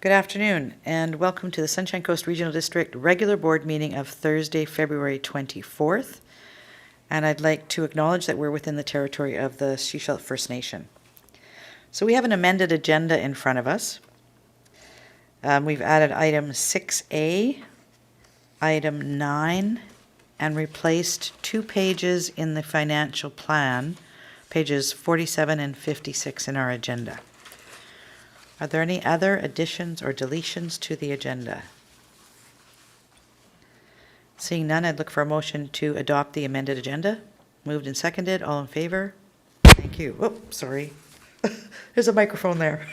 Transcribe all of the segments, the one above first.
Good afternoon, and welcome to the Sunshine Coast Regional District regular board meeting of Thursday, February 24th. And I'd like to acknowledge that we're within the territory of the Shuswap First Nation. So we have an amended agenda in front of us. We've added item 6A, item 9, and replaced 2 pages in the financial plan, pages 47 and 56 in our agenda. Are there any other additions or deletions to the agenda? Seeing none, I'd look for a motion to adopt the amended agenda. Moved and seconded. All in favor? Thank you. Oh, sorry. There's a microphone there.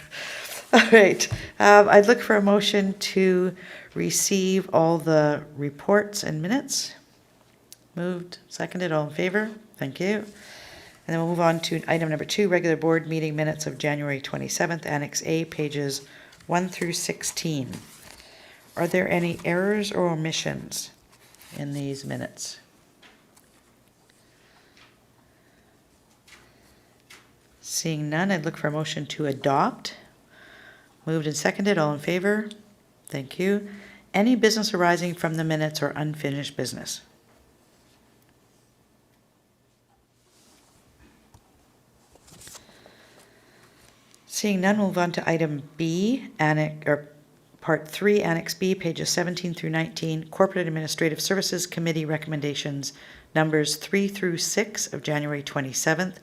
All right. I'd look for a motion to receive all the reports and minutes. Moved, seconded. All in favor? Thank you. And then we'll move on to item number 2, regular board meeting minutes of January 27th, Annex A, pages 1 through 16. Are there any errors or omissions in these minutes? Seeing none, I'd look for a motion to adopt. Moved and seconded. All in favor? Thank you. Any business arising from the minutes or unfinished business? Seeing none, we'll move on to item B, Part 3, Annex B, pages 17 through 19, Corporate Administrative Services Committee recommendations, numbers 3 through 6 of January 27th,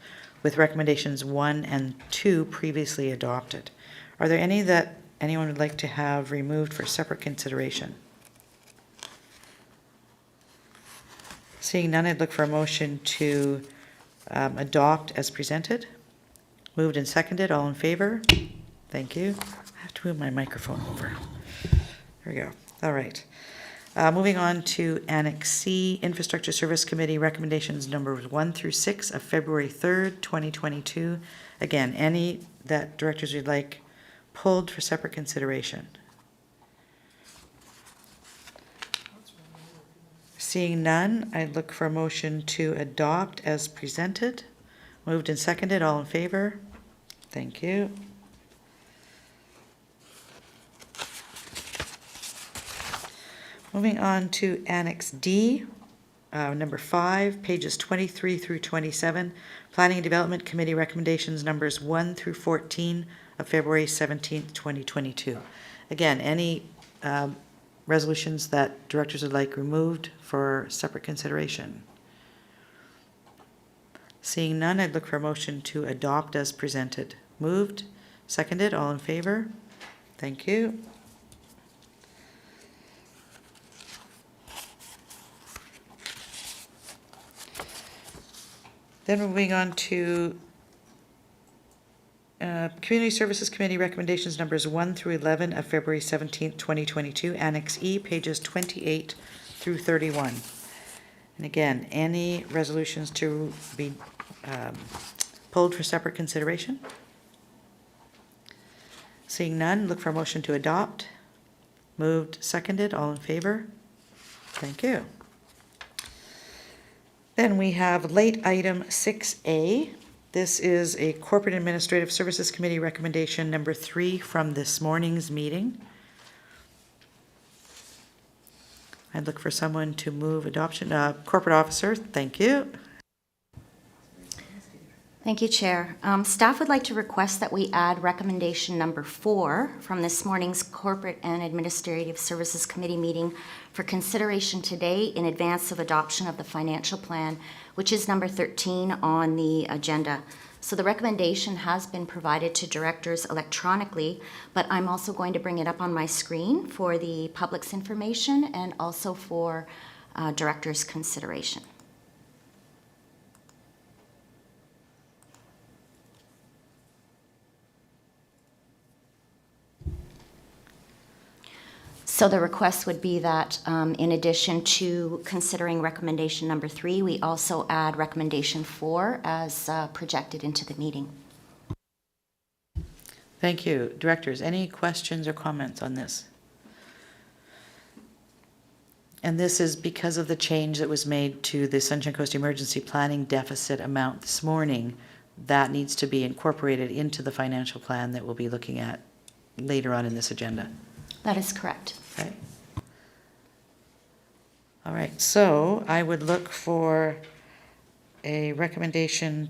with recommendations 1 and 2 previously adopted. Are there any that anyone would like to have removed for separate consideration? Seeing none, I'd look for a motion to adopt as presented. Moved and seconded. All in favor? Thank you. I have to move my microphone over. There we go. All right. Moving on to Annex C, Infrastructure Service Committee recommendations numbers 1 through 6 of February 3rd, 2022. Again, any that directors would like pulled for separate consideration. Seeing none, I'd look for a motion to adopt as presented. Moved and seconded. All in favor? Thank you. Moving on to Annex D, number 5, pages 23 through 27, Planning and Development Committee recommendations numbers 1 through 14 of February 17th, 2022. Again, any resolutions that directors would like removed for separate consideration? Seeing none, I'd look for a motion to adopt as presented. Moved, seconded. All in favor? Thank you. Then moving on to Community Services Committee recommendations numbers 1 through 11 of February 17th, 2022, Annex E, pages 28 through 31. And again, any resolutions to be pulled for separate consideration? Seeing none, look for a motion to adopt. Moved, seconded. All in favor? Thank you. Then we have late item 6A. This is a Corporate Administrative Services Committee recommendation number 3 from this morning's meeting. I'd look for someone to move adoption. Corporate Officer, thank you. Thank you, Chair. Staff would like to request that we add recommendation number 4 from this morning's Corporate and Administrative Services Committee meeting for consideration today in advance of adoption of the financial plan, which is number 13 on the agenda. So the recommendation has been provided to directors electronically, but I'm also going to bring it up on my screen for the public's information and also for directors' consideration. So the request would be that in addition to considering recommendation number 3, we also add recommendation 4 as projected into the meeting. Thank you. Directors, any questions or comments on this? And this is because of the change that was made to the Sunshine Coast Emergency Planning deficit amount this morning. That needs to be incorporated into the financial plan that we'll be looking at later on in this agenda. That is correct. Okay. All right, so I would look for a recommendation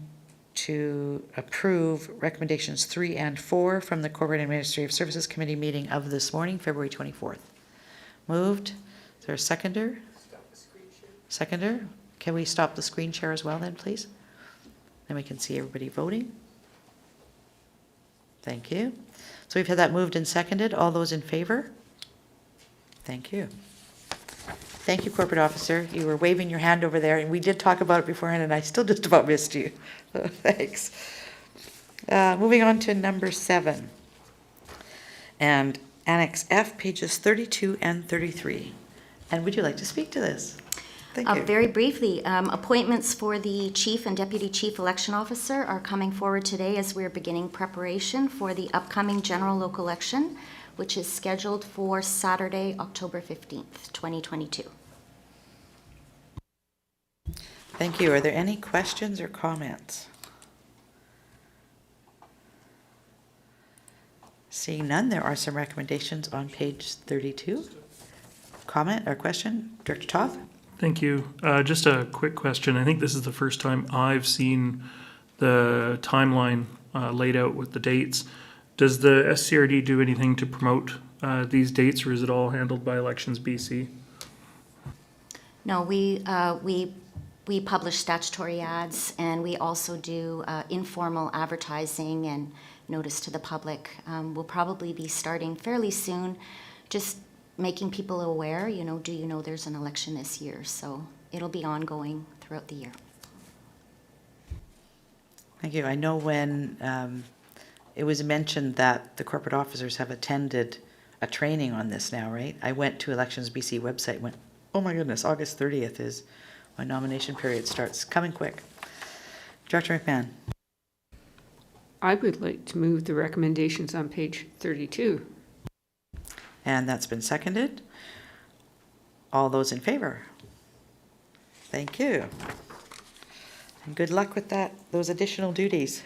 to approve recommendations 3 and 4 from the Corporate Administrative Services Committee meeting of this morning, February 24th. Moved. Is there a seconder? Stop the screen share. Seconder? Can we stop the screen share as well then, please? Then we can see everybody voting. Thank you. So we've had that moved and seconded. All those in favor? Thank you. Thank you, Corporate Officer. You were waving your hand over there, and we did talk about it beforehand, and I still just about missed you. Thanks. Moving on to number 7. And Annex F, pages 32 and 33. And would you like to speak to this? Thank you. Very briefly, appointments for the Chief and Deputy Chief Election Officer are coming forward today as we're beginning preparation for the upcoming general local election, which is scheduled for Saturday, October 15th, 2022. Thank you. Are there any questions or comments? Seeing none, there are some recommendations on page 32. Comment or question? Director Toth? Thank you. Just a quick question. I think this is the first time I've seen the timeline laid out with the dates. Does the SCRD do anything to promote these dates, or is it all handled by Elections BC? No, we publish statutory ads, and we also do informal advertising and notice to the public. We'll probably be starting fairly soon, just making people aware, do you know there's an election this year? So it'll be ongoing throughout the year. Thank you. I know when it was mentioned that the corporate officers have attended a training on this now, right? I went to Elections BC website, went, oh my goodness, August 30th is when nomination period starts. Coming quick. Director McMahon. I would like to move the recommendations on page 32. And that's been seconded. All those in favor? Thank you. And good luck with those additional duties.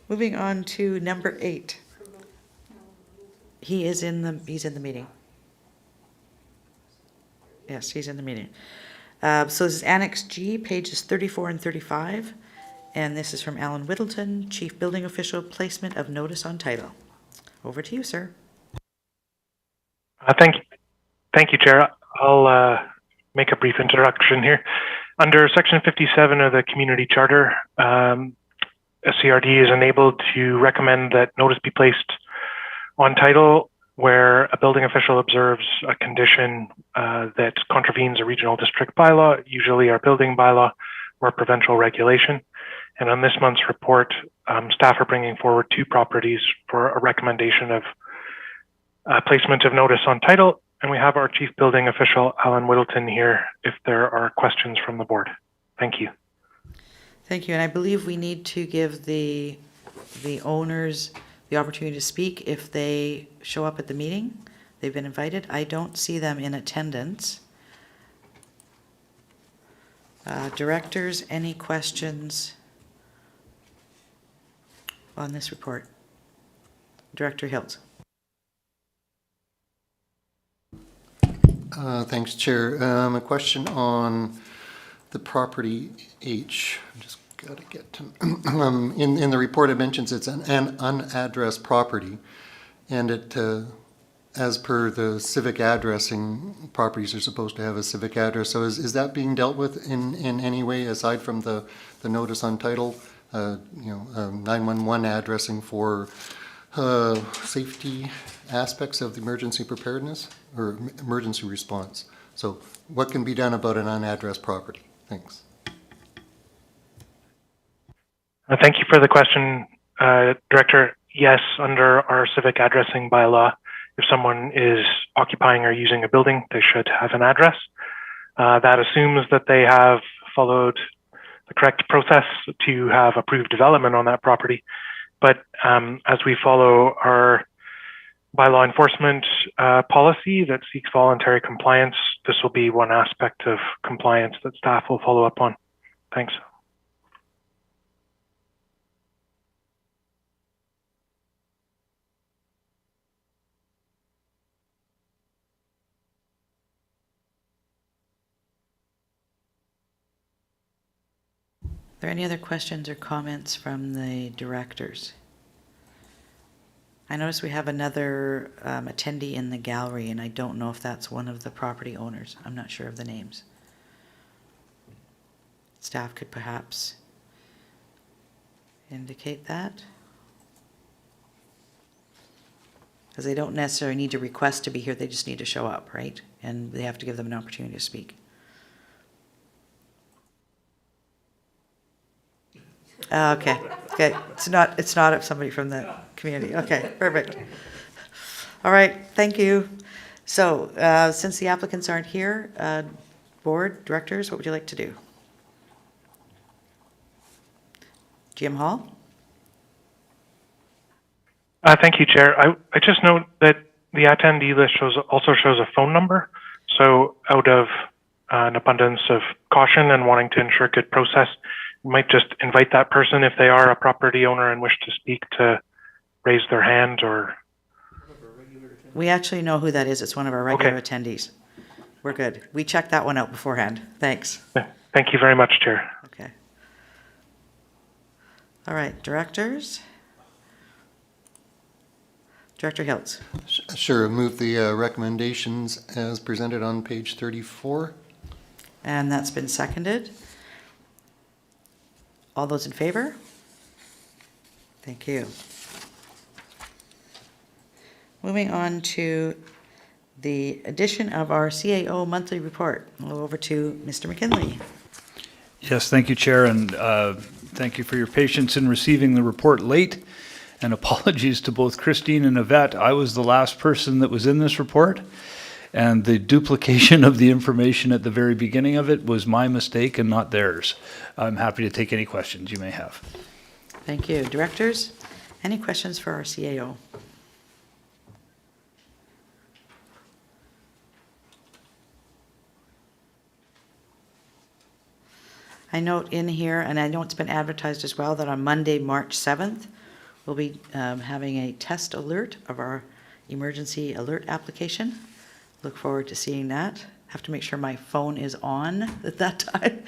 Moving on to number 8. He's in the meeting. Yes, he's in the meeting. So this is Annex G, pages 34 and 35. And this is from Alan Whittleton, Chief Building Official, placement of notice on title. Over to you, sir. Thank you, Chair. I'll make a brief introduction here. Under Section 57 of the Community Charter, SCRD is enabled to recommend that notice be placed on title where a building official observes a condition that contravenes a regional district bylaw, usually our building bylaw or provincial regulation. And on this month's report, staff are bringing forward 2 properties for a recommendation of placement of notice on title. And we have our Chief Building Official, Alan Whittleton, here if there are questions from the board. Thank you. Thank you. And I believe we need to give the owners the opportunity to speak if they show up at the meeting. They've been invited. I don't see them in attendance. Directors, any questions on this report? Director Hiltz. Thanks, Chair. A question on the property H. I just got to get to in the report it mentions it's an unaddressed property, and it as per the civic addressing, properties are supposed to have a civic address. So is that being dealt with in any way aside from the notice on title? 911 addressing for safety aspects of the emergency preparedness or emergency response. So what can be done about an unaddressed property? Thanks. Thank you for the question, Director. Yes, under our civic addressing bylaw, if someone is occupying or using a building, they should have an address. That assumes that they have followed the correct process to have approved development on that property. But as we follow our bylaw enforcement policy that seeks voluntary compliance, this will be one aspect of compliance that staff will follow up on. Thanks. there any other questions or comments from the directors? I notice we have another attendee in the gallery, and I don't know if that's one of the property owners. I'm not sure of the names. Staff could perhaps indicate that. Because they don't necessarily need to request to be here, they just need to show up, right? And they have to give them an opportunity to speak. Okay, okay. It's not somebody from the community. Okay, perfect. All right, thank you. So, since the applicants aren't here, board, directors, what would you like to do? GM Hall? Thank you, Chair. I just note that the attendee list also shows a phone number. So out of an abundance of caution and wanting to ensure good process, you might just invite that person if they are a property owner and wish to speak to raise their hand or... We actually know who that is. It's one of our regular attendees. We're good. We checked that one out beforehand. Thanks. Thank you very much, Chair. Okay. All right, directors? Director Hiltz. Sure, move the recommendations as presented on page 34. And that's been seconded. All those in favor? Thank you. Moving on to the addition of our CAO monthly report. We'll go over to Mr. McKinley. Yes, thank you, Chair, and thank you for your patience in receiving the report late. And apologies to both Christine and Yvette. I was the last person that was in this report, and the duplication of the information at the very beginning of it was my mistake and not theirs. I'm happy to take any questions you may have. Thank you. Directors, any questions for our CAO? I note in here, and I know it's been advertised as well, that on Monday, March 7th, we'll be having a test alert of our emergency alert application. Look forward to seeing that. Have to make sure my phone is on at that time.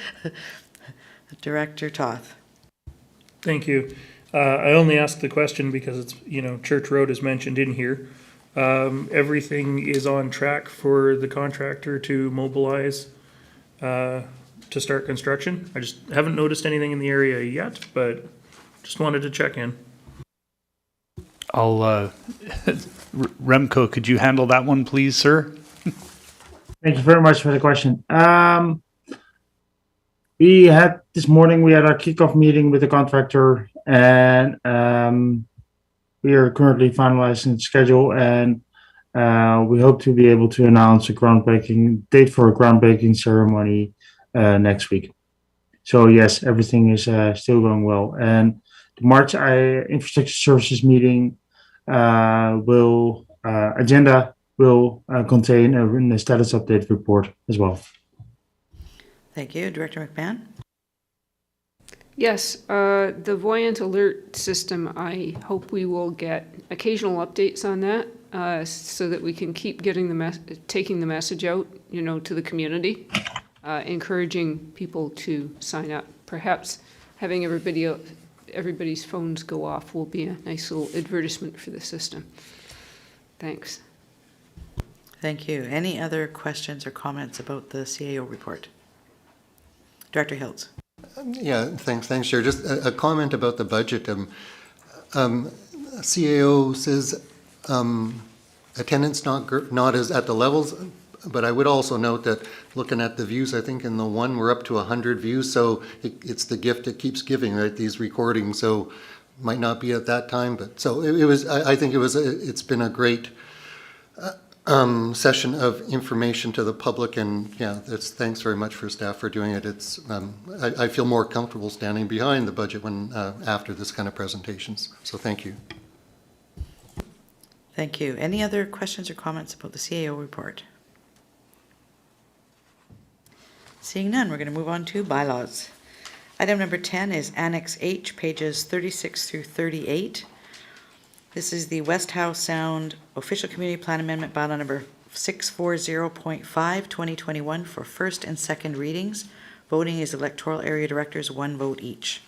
Director Toth. Thank you. I only asked the question because it's, Church Road is mentioned in here. Everything is on track for the contractor to mobilize to start construction. I just haven't noticed anything in the area yet, but just wanted to check in. I'll, Remco, could you handle that one, please, sir? Thank you very much for the question. This morning we had our kickoff meeting with the contractor, and we are currently finalizing the schedule, and we hope to be able to announce a date for a groundbreaking ceremony next week. So yes, everything is still going well. And the March Infrastructure Services meeting agenda will contain a status update report as well. Thank you. Director McMahon? Yes, the Voyant Alert system, I hope we will get occasional updates on that so that we can keep getting taking the message out, to the community, encouraging people to sign up. Perhaps having everybody's phones go off will be a nice little advertisement for the system. Thanks. Thank you. Any other questions or comments about the CAO report? Director Hiltz. Yeah, thanks, Chair. Just a comment about the budget. CAO says attendance not as at the levels, but I would also note that looking at the views, I think in the one we're up to 100 views, so it's the gift that keeps giving, right? These recordings, so might not be at that time, but so it was. I think it's been a great session of information to the public, and yeah, thanks very much for staff for doing it. It's I feel more comfortable standing behind the budget when after this kind of presentations. So thank you. Thank you. Any other questions or comments about the CAO report? Seeing none, we're going to move on to bylaws. Item number 10 is Annex H, pages 36 through 38. This is the West Howe Sound Official Community Plan Amendment Bylaw number 640.5, 2021 for first and second readings Voting is electoral area directors, 1 vote each.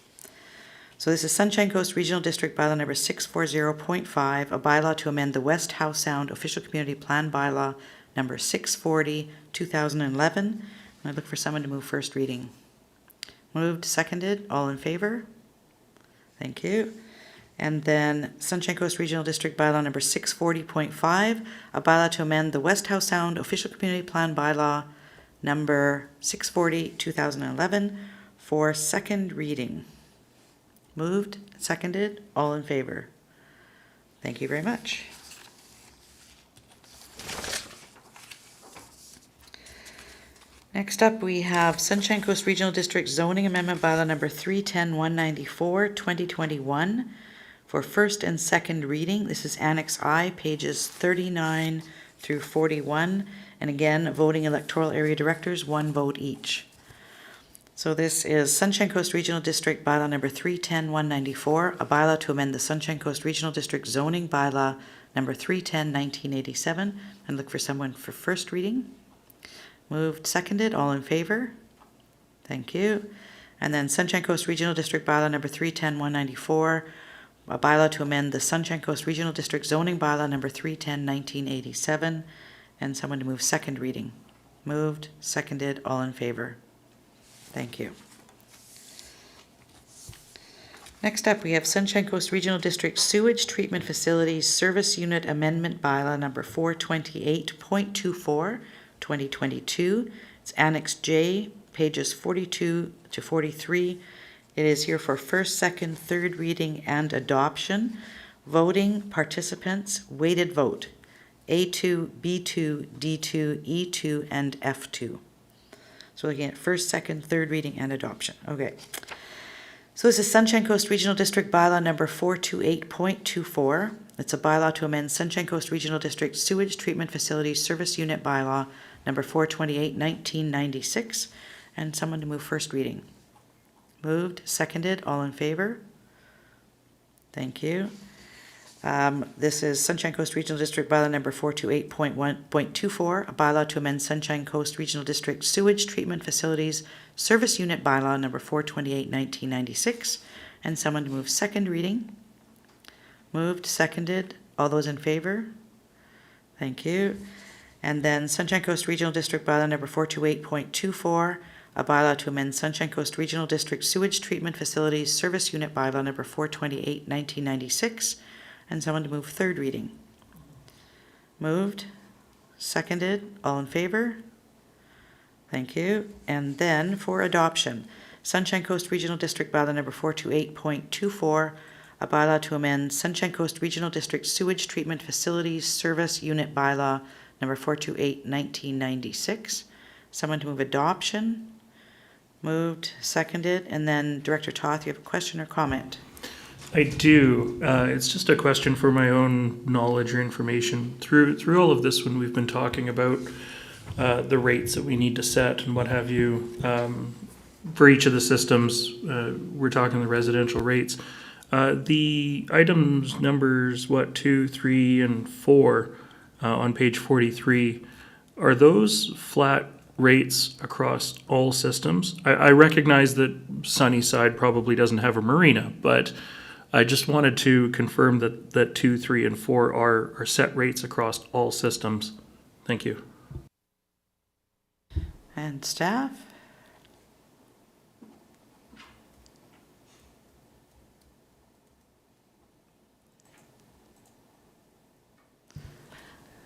So this is Sunshine Coast Regional District Bylaw number 640.5, a bylaw to amend the West Howe Sound Official Community Plan Bylaw number 640, 2011. I look for someone to move first reading. Moved, seconded, all in favor? Thank you. And then Sunshine Coast Regional District Bylaw number 640.5, a bylaw to amend the West Howe Sound Official Community Plan Bylaw number 640, 2011 for second reading. Moved, seconded, all in favor? Thank you very much. Next up, we have Sunshine Coast Regional District Zoning Amendment Bylaw number 310-194, 2021 for first and second reading. This is Annex I, pages 39 through 41. And again, voting electoral area directors, 1 vote each. So this is Sunshine Coast Regional District Bylaw number 310-194, a bylaw to amend the Sunshine Coast Regional District Zoning Bylaw number 310-1987. And look for someone for first reading. Moved, seconded, all in favor? Thank you. And then Sunshine Coast Regional District Bylaw number 310-194, a bylaw to amend the Sunshine Coast Regional District Zoning Bylaw number 310-1987, and someone to move second reading. Moved, seconded, all in favor? Thank you. Next up, we have Sunshine Coast Regional District Sewage Treatment Facilities Service Unit Amendment Bylaw number 428.24, 2022. It's Annex J, pages 42 to 43. It is here for first, second, third reading and adoption. Voting participants, weighted vote. A2, B2, D2, E2, and F2. So looking at first, second, third reading and adoption. Okay. So this is Sunshine Coast Regional District Bylaw number 428.24. It's a bylaw to amend Sunshine Coast Regional District Sewage Treatment Facilities Service Unit Bylaw number 428, 1996. And someone to move first reading. Moved, seconded, all in favor? Thank you. This is Sunshine Coast Regional District Bylaw number 428.1.24, a bylaw to amend Sunshine Coast Regional District Sewage Treatment Facilities Service Unit Bylaw number 428, 1996. And someone to move second reading. Moved, seconded, all those in favor? Thank you. And then Sunshine Coast Regional District Bylaw number 428.24, a bylaw to amend Sunshine Coast Regional District Sewage Treatment Facilities Service Unit Bylaw number 428, 1996, and someone to move third reading. Moved, seconded, all in favor? Thank you. And then for adoption, Sunshine Coast Regional District Bylaw number 428.24, a bylaw to amend Sunshine Coast Regional District Sewage Treatment Facilities Service Unit Bylaw number 428, 1996. Someone to move adoption. Moved, seconded, and then Director Toth, you have a question or comment? I do. It's just a question for my own knowledge or information. Through all of this, when we've been talking about the rates that we need to set and what have you, for each of the systems, we're talking the residential rates. The items numbers, 2, 3, and 4 on page 43, are those flat rates across all systems? I recognize that Sunnyside probably doesn't have a marina, but I just wanted to confirm that 2, 3, and 4 are set rates across all systems. Thank you. And staff?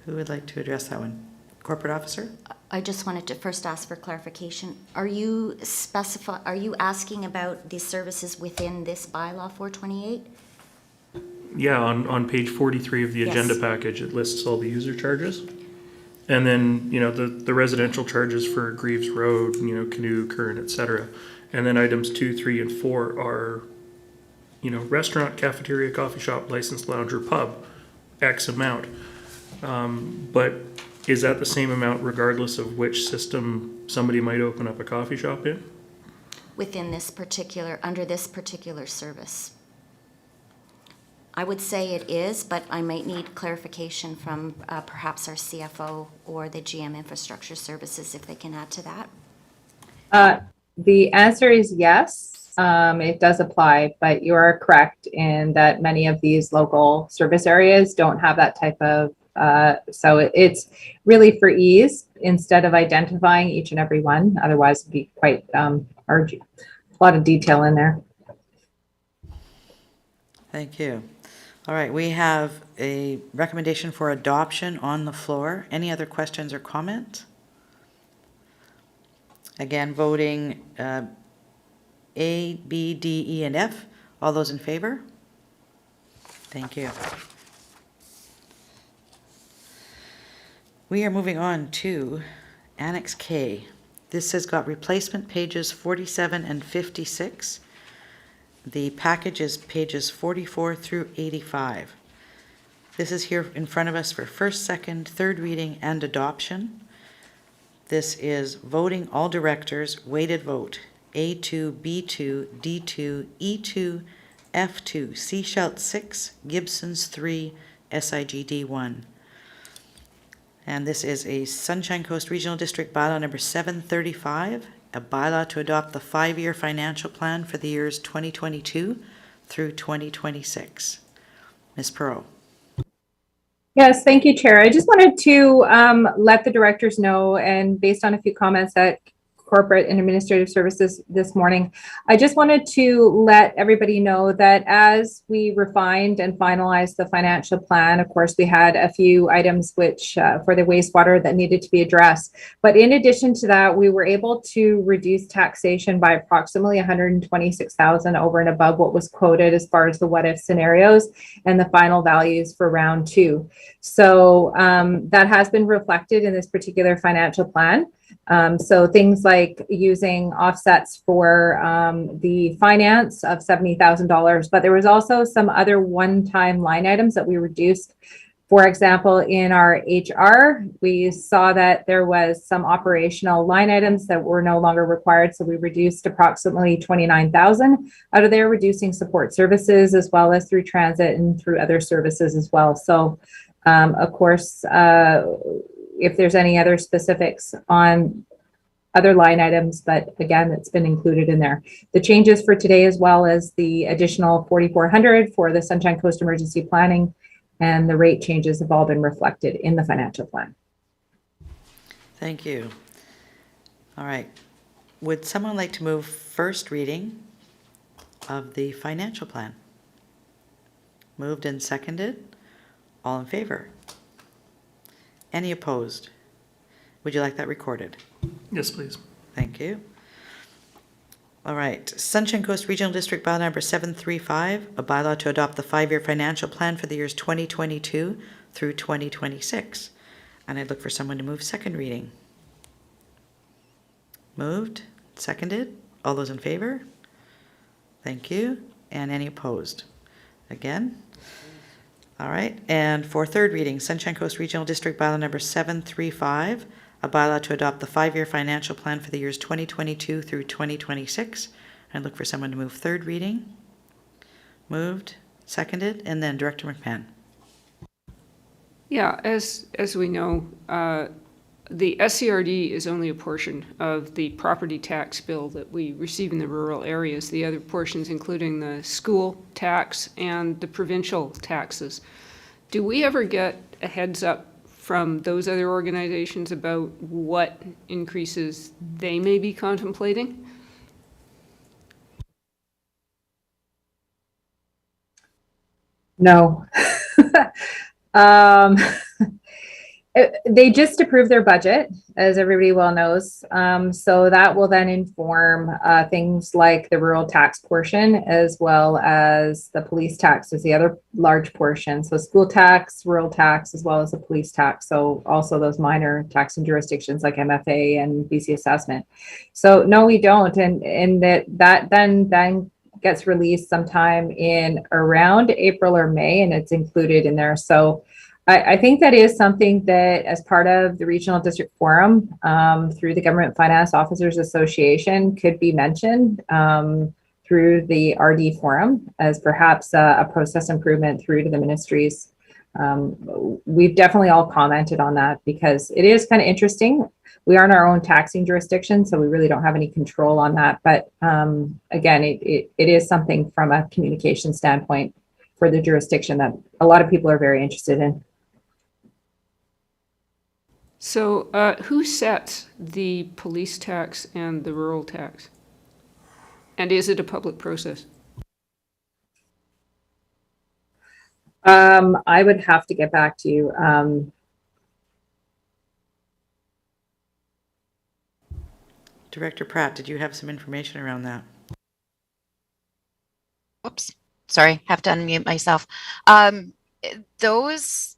Who would like to address that one? Corporate officer? I just wanted to first ask for clarification. Are you asking about the services within this bylaw 428? Yeah, on page 43 of the agenda Yes. package, it lists all the user charges. And then, the residential charges for Greaves Road, Canoe, Current, et cetera. And then items 2, 3, and 4 are, restaurant, cafeteria, coffee shop, licensed lounge, or pub, X amount. But is that the same amount regardless of which system somebody might open up a coffee shop in? Under this particular service. I would say it is, but I might need clarification from perhaps our CFO or the GM Infrastructure Services if they can add to that. The answer is yes. It does apply, but you are correct in that many of these local service areas don't have that type of, so it's really for ease instead of identifying each and every one. Otherwise, it'd be quite arduous. A lot of detail in there. Thank you. All right, we have a recommendation for adoption on the floor. Any other questions or comments? Again, voting A, B, D, E, and F. All those in favor? Thank you. We are moving on to Annex K. This has got replacement pages 47 and 56. The package is pages 44 through 85. This is here in front of us for first, second, third reading and adoption. This is voting all directors, weighted vote, A2, B2, D2, E2, F2, Seashelt 6, Gibson's 3, SIGD 1. And this is a Sunshine Coast Regional District Bylaw number 735, a bylaw to adopt the 5-year financial plan for the years 2022 through 2026. Ms. Perot. Yes, thank you, Chair. I just wanted to let the directors know, and based on a few comments at Corporate and Administrative Services this morning, I just wanted to let everybody know that as we refined and finalized the financial plan, of course, we had a few items which for the wastewater that needed to be addressed. But in addition to that, we were able to reduce taxation by approximately 126,000 over and above what was quoted as far as the what if scenarios and the final values for round 2. So that has been reflected in this particular financial plan. So things like using offsets for the finance of $70,000, but there was also some other one-time line items that we reduced. For example, in our HR, we saw that there was some operational line items that were no longer required, so we reduced approximately 29,000 out of there, reducing support services as well as through transit and through other services as well. So, of course, if there's any other specifics on other line items, but again, it's been included in there. The changes for today, as well as the additional 4,400 for the Sunshine Coast Emergency Planning, and the rate changes have all been reflected in the financial plan. Thank you. All right. Would someone like to move first reading of the financial plan? Moved and seconded. All in favor? Any opposed? Would you like that recorded? Yes, please. Thank you. All right. Sunshine Coast Regional District Bylaw number 735, a bylaw to adopt the 5-year financial plan for the years 2022 through 2026. And I'd look for someone to move second reading. Moved, seconded. All those in favor? Thank you. And any opposed? Again? All right. And for third reading, Sunshine Coast Regional District Bylaw number 735, a bylaw to adopt the 5-year financial plan for the years 2022 through 2026. I'd look for someone to move third reading. Moved, seconded, and then Director McMahon. Yeah, as we know, the SCRD is only a portion of the property tax bill that we receive in the rural areas. The other portions, including the school tax and the provincial taxes. Do we ever get a heads up from those other organizations about what increases they may be contemplating? No. They just approved their budget, as everybody well knows. So that will then inform things like the rural tax portion, as well as the police tax is the other large portion. So school tax, rural tax, as well as the police tax. So also those minor taxing jurisdictions like MFA and BC assessment. So no, we don't. And that then gets released sometime in around April or May, and it's included in there. So I think that is something that, as part of the Regional District Forum, through the Government Finance Officers Association, could be mentioned through the RD Forum as perhaps a process improvement through to the ministries we've definitely all commented on that because it is kind of interesting. We aren't our own taxing jurisdiction, so we really don't have any control on that. But again, it is something from a communication standpoint for the jurisdiction that a lot of people are very interested in. So who sets the police tax and the rural tax? And is it a public process? I would have to get back to you. Director Pratt, did you have some information around that? Oops, sorry, have to unmute myself. Those,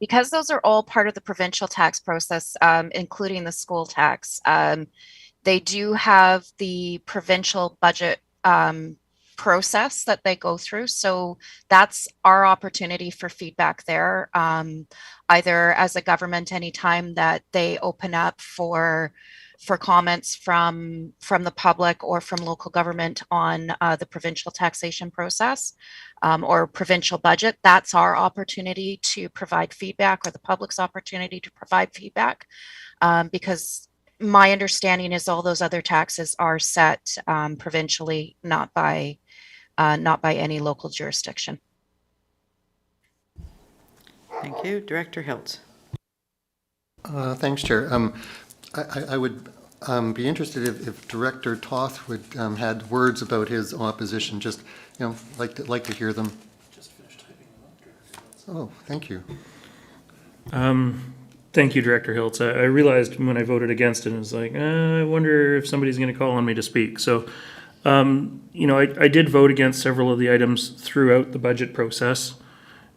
because those are all part of the provincial tax process, including the school tax, they do have the provincial budget process that they go through. So that's our opportunity for feedback there, either as a government anytime that they open up for comments from the public or from local government on the provincial taxation process or provincial budget. That's our opportunity to provide feedback, or the public's opportunity to provide feedback, because my understanding is all those other taxes are set provincially, not by any local jurisdiction. Thank you. Director Hiltz. Thanks, Chair. I would be interested if Director Toth would had words about his opposition. Just like to hear them. Just finished typing them up. Oh, thank you. Thank you, Director Hiltz. I realized when I voted against it, I was like, I wonder if somebody's going to call on me to speak. So, I did vote against several of the items throughout the budget process.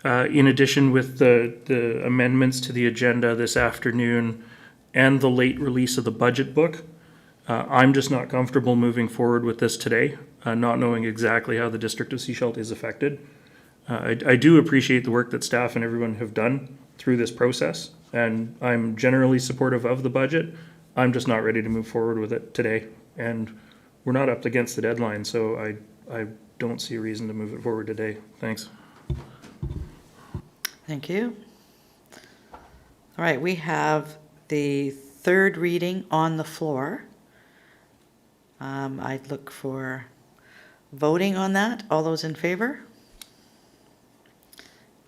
In addition, with the amendments to the agenda this afternoon and the late release of the budget book, I'm just not comfortable moving forward with this today, not knowing exactly how the District of Sechelt is affected. I do appreciate the work that staff and everyone have done through this process, and I'm generally supportive of the budget. I'm just not ready to move forward with it today, and we're not up against the deadline, so I don't see a reason to move it forward today. Thanks. Thank you. All right, we have the third reading on the floor. I'd look for voting on that. All those in favor?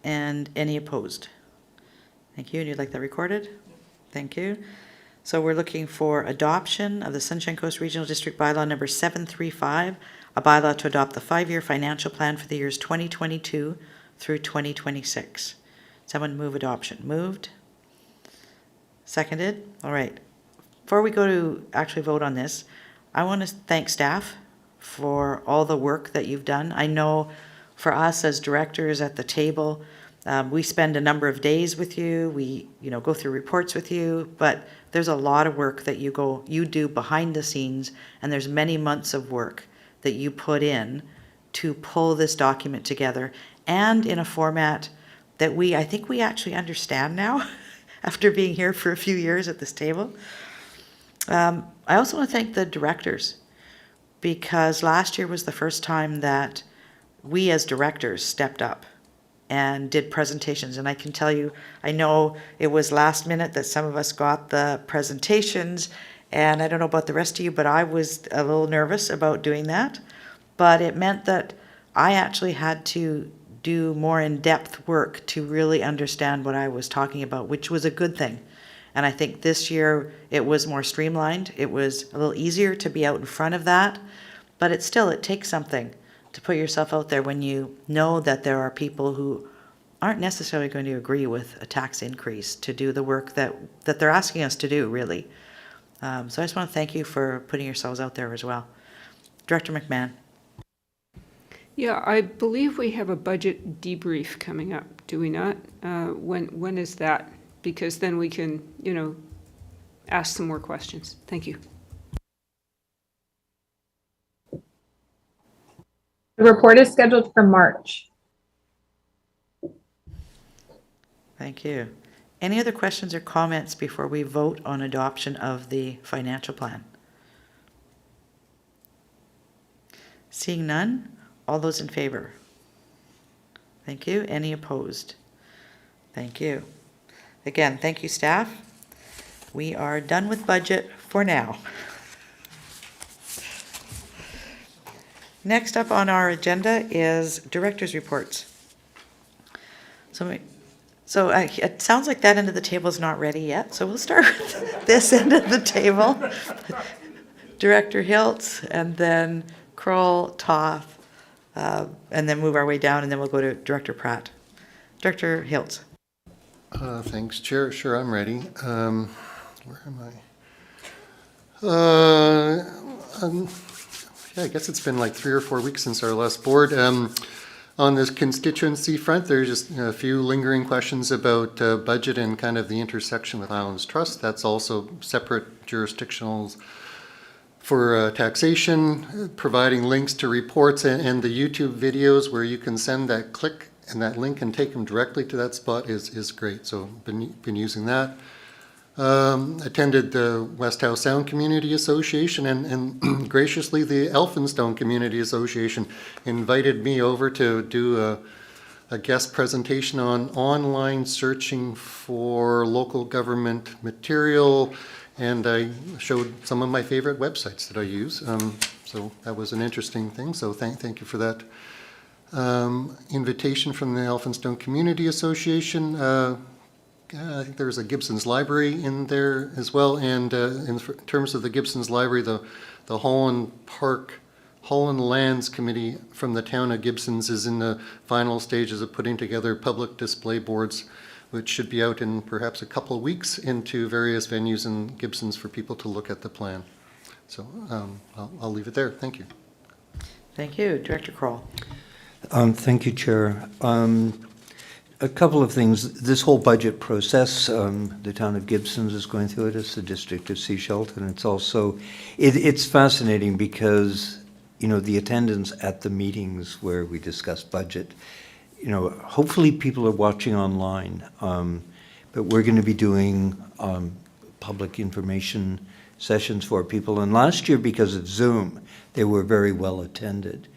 And any opposed? Thank you. And you'd like that recorded? Thank you. So we're looking for adoption of the Sunshine Coast Regional District Bylaw number 735, a bylaw to adopt the 5-year financial plan for the years 2022 through 2026. Someone move adoption. Moved? Seconded? All right. Before we go to actually vote on this, I want to thank staff for all the work that you've done. I know for us as directors at the table, we spend a number of days with you. We, go through reports with you, but there's a lot of work that you do behind the scenes, and there's many months of work that you put in to pull this document together, and in a format that I think we actually understand now after being here for a few years at this table. I also want to thank the directors, because last year was the first time that we as directors stepped up and did presentations. And I can tell you, I know it was last minute that some of us got the presentations, and I don't know about the rest of you, but I was a little nervous about doing that. But it meant that I actually had to do more in-depth work to really understand what I was talking about, which was a good thing. And I think this year it was more streamlined. It was a little easier to be out in front of that, but it takes something to put yourself out there when you know that there are people who aren't necessarily going to agree with a tax increase to do the work that they're asking us to do, really. So I just want to thank you for putting yourselves out there as well. Director McMahon. Yeah, I believe we have a budget debrief coming up, do we not? When is that? Because then we can, ask some more questions. Thank you. The report is scheduled for March. Thank you. Any other questions or comments before we vote on adoption of the financial plan? Seeing none, all those in favor? Thank you. Any opposed? Thank you. Again, thank you, staff. We are done with budget for now. Next up on our agenda is director's reports. So it sounds like that end of the table is not ready yet, so we'll start with this end of the table. Director Hiltz, and then Kroll, Toth, and then move our way down, and then we'll go to Director Pratt. Director Hiltz. Thanks, Chair. Sure, I'm ready. Where am I? Yeah, I guess it's been like 3 or 4 weeks since our last board. On this constituency front, there's just a few lingering questions about budget and kind of the intersection with Islands Trust. That's also separate jurisdictionals for taxation, providing links to reports and the YouTube videos where you can send that click and that link and take them directly to that spot is great. So been using that. Attended the West Howe Sound Community Association and graciously the Elphinstone Community Association invited me over to do a guest presentation on online searching for local government material, and I showed some of my favorite websites that I use. So that was an interesting thing. So thank you for that invitation from the Elphinstone Community Association. I think there's a Gibson's Library in there as well, and in terms of the Gibson's Library, the Holland Lands Committee from the town of Gibsons is in the final stages of putting together public display boards, which should be out in perhaps a couple of weeks into various venues in Gibsons for people to look at the plan. So I'll leave it there. Thank you. Thank you. Director Kroll. Thank you, Chair. A couple of things. This whole budget process, the town of Gibsons is going through it, as the district of Sechelt, and it's also, it's fascinating because, you know, the attendance at the meetings where we discuss budget, you know, hopefully people are watching online, but we're going to be doing public information sessions for people. And last year, because of Zoom, they were very well attended.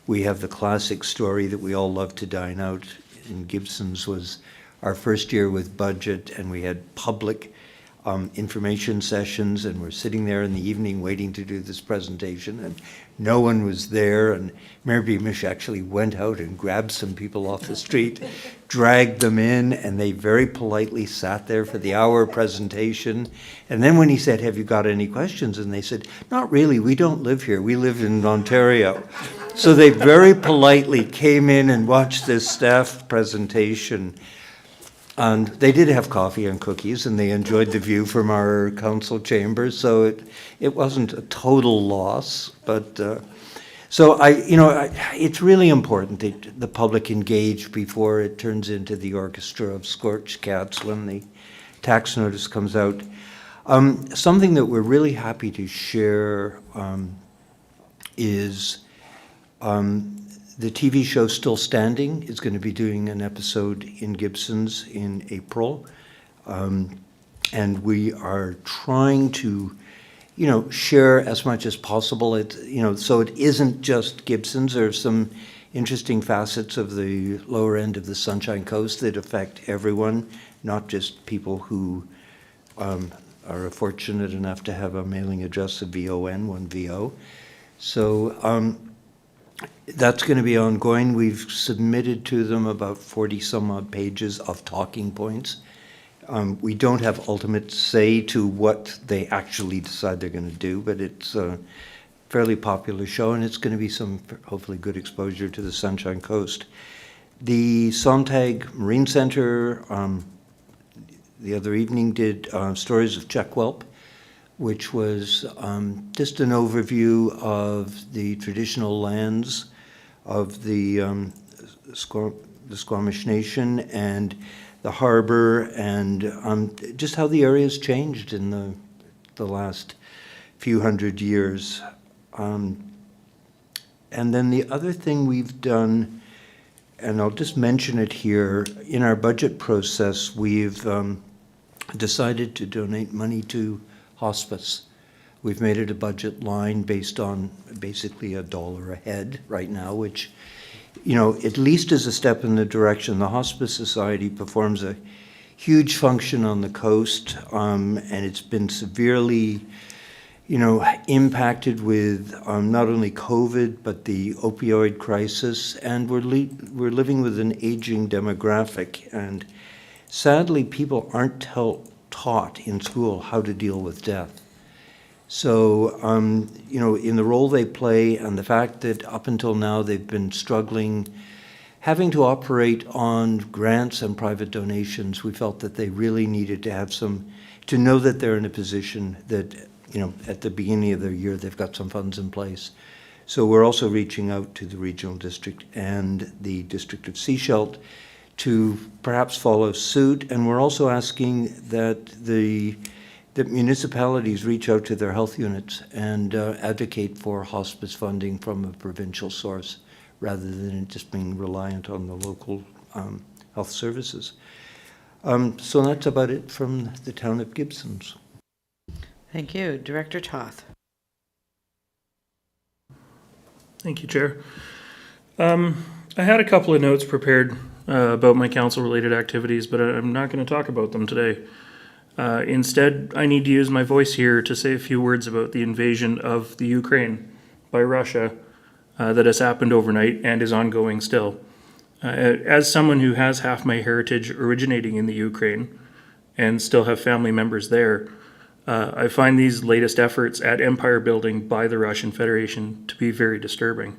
We have the classic story that we all love to dine out in Gibsons was our first year with budget, and we had public information sessions, and we're sitting there in the evening waiting to do this presentation, and no one was there, and Mayor Beamish actually went out and grabbed some people off the street, dragged them in, and they very politely sat there for the hour presentation. And then when he said, "Have you got any questions?" and they said, "Not really, we don't live here, we live in Ontario." So they very politely came in and watched this staff presentation. And they did have coffee and cookies, and they enjoyed the view from our council chambers. So it wasn't a total loss, but so it's really important that the public engage before it turns into the orchestra of scorched cats when the tax notice comes out. Something that we're really happy to share is the TV show Still Standing is going to be doing an episode in Gibsons in April. And we are trying to, you know, share as much as possible. So it isn't just Gibsons. There are some interesting facets of the lower end of the Sunshine Coast that affect everyone, not just people who are fortunate enough to have a mailing address of VON, 1VO. So that's going to be ongoing. We've submitted to them about 40 some odd pages of talking points. We don't have ultimate say to what they actually decide they're going to do, but it's a fairly popular show, and it's going to be some hopefully good exposure to the Sunshine Coast. The Sontag Marine Center the other evening did Stories of Czech Whelp, which was just an overview of the traditional lands of the Squamish Nation and the harbor, and just how the area's changed in the last few hundred years. And then the other thing we've done, and I'll just mention it here, in our budget process, we've decided to donate money to hospice. We've made it a budget line based on basically $1 a head right now, which at least as a step in the direction. The Hospice Society performs a huge function on the coast, and it's been severely, impacted with not only COVID, but the opioid crisis, and we're living with an aging demographic, and sadly, people aren't taught in school how to deal with death. So, in the role they play and the fact that up until now they've been struggling, having to operate on grants and private donations, we felt that they really needed to have to know that they're in a position that, at the beginning of their year, they've got some funds in place. So we're also reaching out to the regional district and the District of Sechelt to perhaps follow suit. And we're also asking that that municipalities reach out to their health units and advocate for hospice funding from a provincial source rather than just being reliant on the local health services. So that's about it from the town of Gibsons. Thank you. Director Toth. Thank you, Chair. I had a couple of notes prepared about my council-related activities, but I'm not going to talk about them today. Instead, I need to use my voice here to say a few words about the invasion of the Ukraine by Russia that has happened overnight and is ongoing still. As someone who has half my heritage originating in the Ukraine and still have family members there, I find these latest efforts at empire building by the Russian Federation to be very disturbing.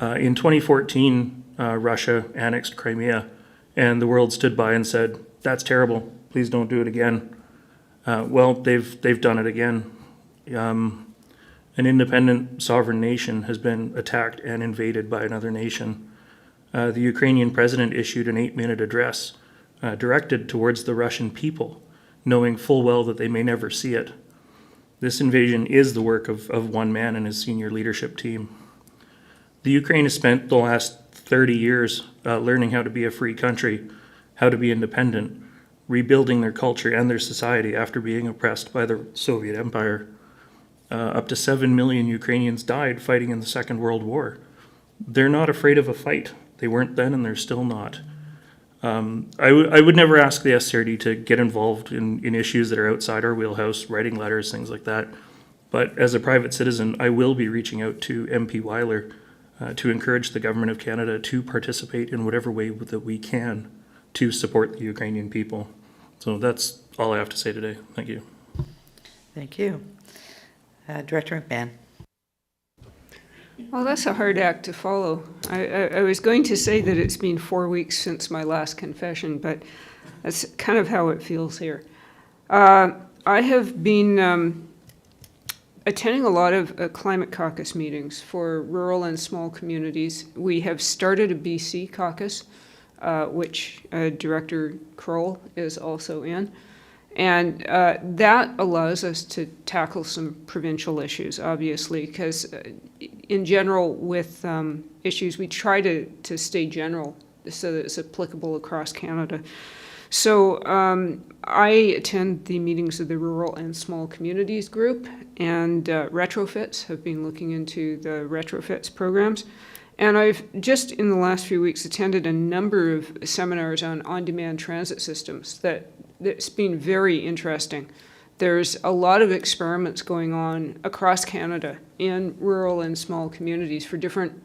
In 2014, Russia annexed Crimea, and the world stood by and said, "That's terrible. Please don't do it again." Well, they've done it again. An independent sovereign nation has been attacked and invaded by another nation. The Ukrainian president issued an 8-minute address directed towards the Russian people, knowing full well that they may never see it. This invasion is the work of one man and his senior leadership team. The Ukraine has spent the last 30 years learning how to be a free country, how to be independent, rebuilding their culture and their society after being oppressed by the Soviet Empire. Up to 7 million Ukrainians died fighting in the Second World War. They're not afraid of a fight. They weren't then and they're still not. I would never ask the SCRD to get involved in issues that are outside our wheelhouse, writing letters, things like that. But as a private citizen, I will be reaching out to MP Weiler to encourage the Government of Canada to participate in whatever way that we can to support the Ukrainian people. So that's all I have to say today. Thank you. Thank you. Director McMahon. Well, that's a hard act to follow. I was going to say that it's been 4 weeks since my last confession, but that's kind of how it feels here. I have been attending a lot of climate caucus meetings for rural and small communities. We have started a BC caucus, which Director Kroll is also in. And that allows us to tackle some provincial issues, obviously, because in general with issues, we try to stay general so that it's applicable across Canada. So I attend the meetings of the Rural and Small Communities Group, and retrofits, have been looking into the retrofits programs. And I've just in the last few weeks attended a number of seminars on on-demand transit systems that's been very interesting. There's a lot of experiments going on across Canada in rural and small communities for different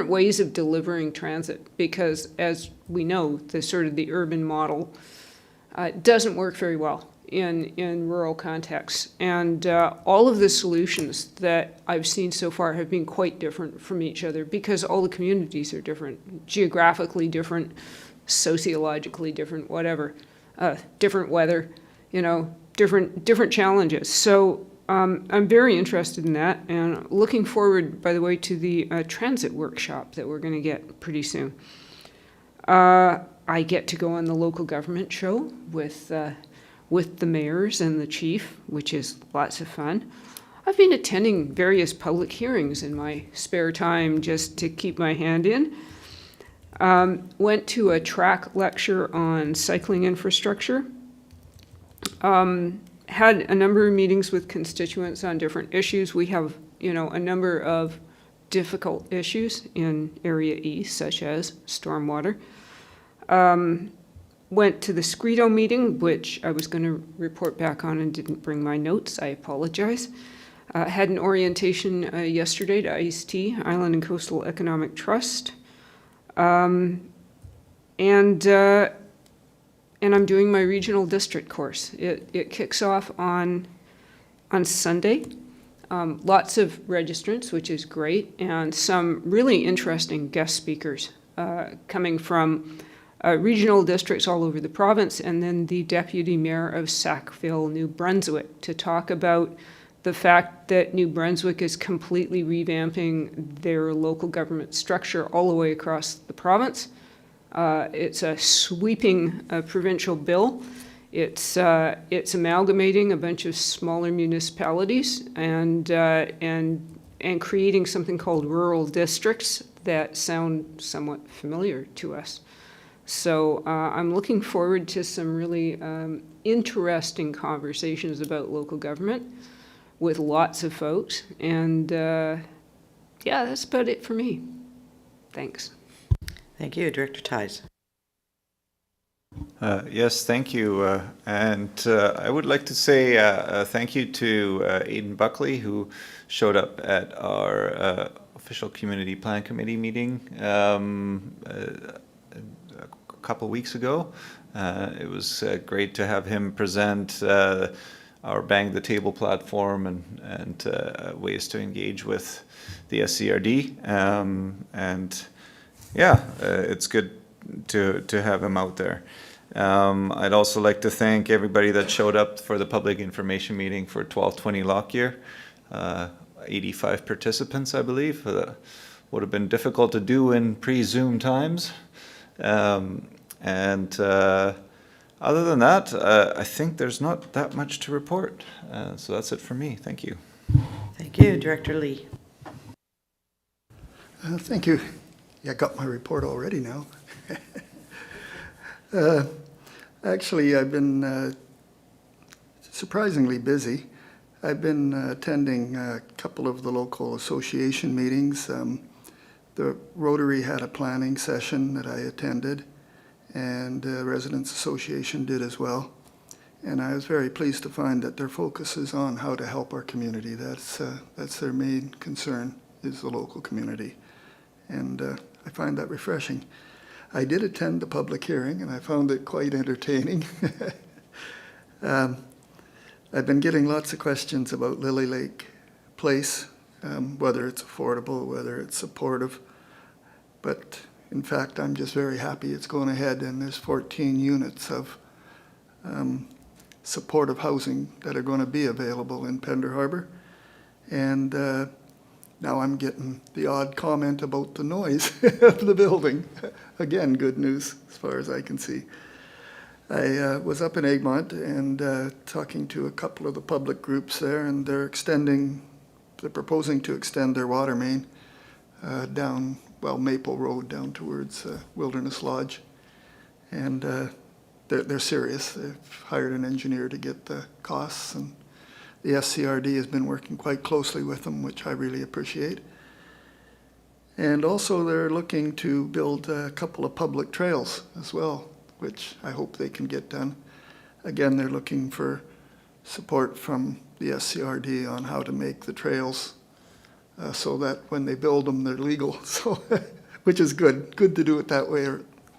ways of delivering transit, because as we know, the urban model doesn't work very well in rural contexts. And all of the solutions that I've seen so far have been quite different from each other, because all the communities are different, geographically different, sociologically different, whatever, different weather, different challenges. So I'm very interested in that, and looking forward, by the way, to the transit workshop that we're going to get pretty soon. I get to go on the local government show with the mayors and the chief, which is lots of fun. I've been attending various public hearings in my spare time just to keep my hand in. Went to a track lecture on cycling infrastructure. Had a number of meetings with constituents on different issues. We have, a number of difficult issues in Area E, such as stormwater. Went to the Scredo meeting, which I was going to report back on and didn't bring my notes. I apologize. Had an orientation yesterday to ICE-T, Island and Coastal Economic Trust. And I'm doing my regional district course. It kicks off on Sunday. Lots of registrants, which is great, and some really interesting guest speakers coming from regional districts all over the province, and then the Deputy Mayor of Sackville, New Brunswick, to talk about the fact that New Brunswick is completely revamping their local government structure all the way across the province. It's a sweeping provincial bill. It's amalgamating a bunch of smaller municipalities and creating something called rural districts that sound somewhat familiar to us. So I'm looking forward to some really interesting conversations about local government with lots of folks. And yeah, that's about it for me. Thanks. Thank you. Director Ties. Yes, thank you. And I would like to say thank you to Aidan Buckley, who showed up at our official Community Plan Committee meeting a couple weeks ago. It was great to have him present our Bang the Table platform and ways to engage with the SCRD. And yeah, it's good to have him out there. I'd also like to thank everybody that showed up for the public information meeting for 1220 Lockyer. 85 participants, I believe. Would have been difficult to do in pre-Zoom times. Other than that, I think there's not that much to report. So that's it for me. Thank you. Thank you. Director Lee. Thank you. Yeah, I got my report already now. Actually, I've been surprisingly busy. I've been attending a couple of the local association meetings. The Rotary had a planning session that I attended, and the Residents Association did as well. And I was very pleased to find that their focus is on how to help our community. That's their main concern, is the local community. And I find that refreshing. I did attend the public hearing, and I found it quite entertaining. I've been getting lots of questions about Lily Lake Place, whether it's affordable, whether it's supportive. But in fact, I'm just very happy it's going ahead, and there's 14 units of supportive housing that are going to be available in Pender Harbor. And now I'm getting the odd comment about the noise of the building. Again, good news as far as I can see. I was up in Egmont and talking to a couple of the public groups there, and they're proposing to extend their water main down, Maple Road down towards Wilderness Lodge. And they're serious. They've hired an engineer to get the costs, and the SCRD has been working quite closely with them, which I really appreciate. And also they're looking to build a couple of public trails as well, which I hope they can get done. Again, they're looking for support from the SCRD on how to make the trails so that when they build them, they're legal. So, which is good. Good to do it that way,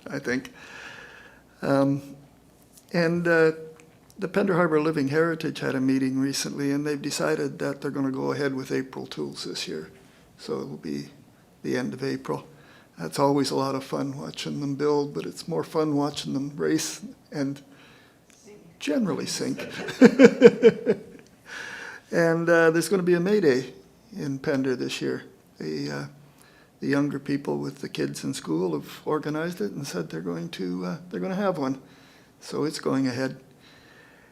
I think. The Pender Harbor Living Heritage had a meeting recently, and they've decided that they're going to go ahead with April tools this year. So it will be the end of April. That's always a lot of fun watching them build, but it's more fun watching them race and generally sink. And there's going to be a May Day in Pender this year. The younger people with the kids in school have organized it and said they're going to have one. So it's going ahead.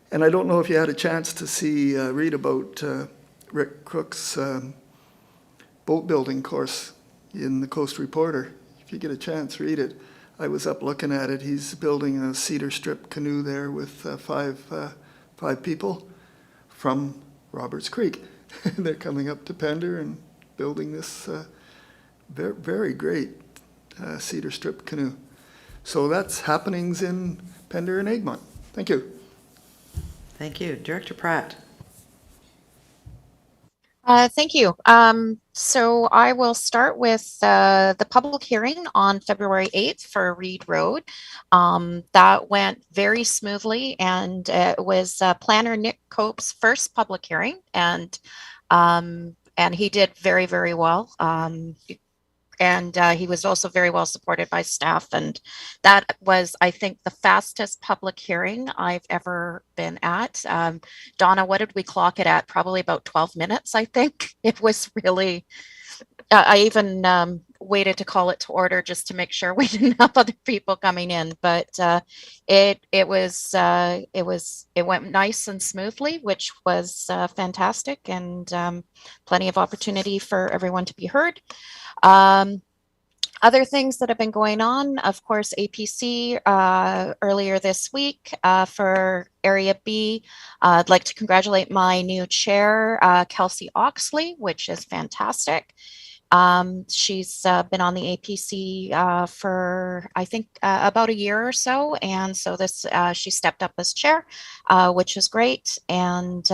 And I don't know if you had a chance to read about Rick Crook's boat building course in the Coast Reporter. If you get a chance, read it. I was up looking at it. He's building a cedar strip canoe there with five people from Roberts Creek. They're coming up to Pender and building this very, very great cedar strip canoe. So that's happenings in Pender and Egmont. Thank you. Thank you. Director Pratt. Thank you. So I will start with the public hearing on February 8th for Reed Road. That went very smoothly, and it was planner Nick Cope's first public hearing, and he did very, very well. And he was also very well supported by staff. And that was, I think, the fastest public hearing I've ever been at. Donna, what did we clock it at? Probably about 12 minutes, I think. It was really, I even waited to call it to order just to make sure we didn't have other people coming in. But it went nice and smoothly, which was fantastic, and plenty of opportunity for everyone to be heard. Other things that have been going on, of course, APC earlier this week for Area B. I'd like to congratulate my new chair, Kelsey Oxley, which is fantastic. She's been on the APC for, I think, about a year or so. And so she stepped up as chair, which is great. And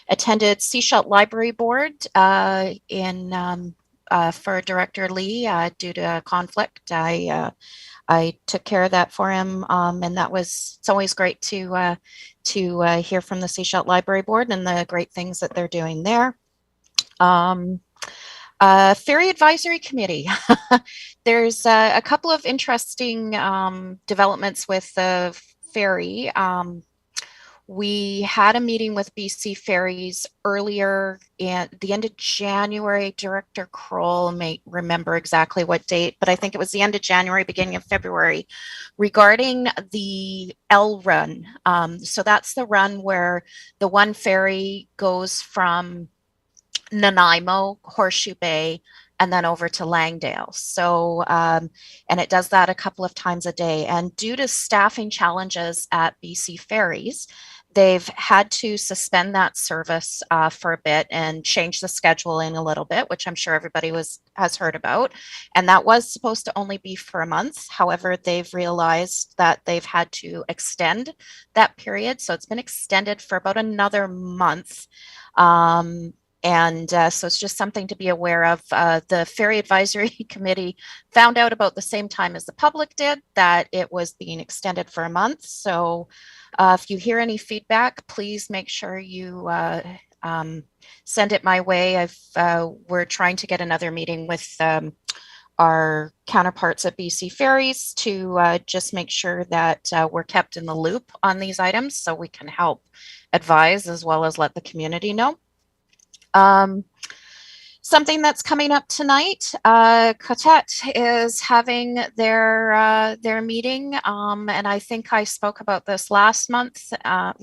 attended Seashell Library Board for Director Lee due to conflict. I took care of that for him, and it's always great to hear from the Seashell Library Board and the great things that they're doing there. Ferry Advisory Committee. There's a couple of interesting developments with the ferry. We had a meeting with BC Ferries earlier at the end of January. Director Kroll may remember exactly what date, but I think it was the end of January, beginning of February, regarding the L run. So that's the run where the one ferry goes from Nanaimo, Horseshoe Bay, and then over to Langdale. So, and it does that a couple of times a day. And due to staffing challenges at BC Ferries, they've had to suspend that service for a bit and change the scheduling a little bit, which I'm sure everybody has heard about. And that was supposed to only be for a month. However, they've realized that they've had to extend that period. So it's been extended for about another month. So it's just something to be aware of. The Ferry Advisory Committee found out about the same time as the public did that it was being extended for a month. So if you hear any feedback, please make sure you send it my way. We're trying to get another meeting with our counterparts at BC Ferries to just make sure that we're kept in the loop on these items so we can help advise as well as let the community know. Something that's coming up tonight, Quartet is having their meeting, and I think I spoke about this last month. And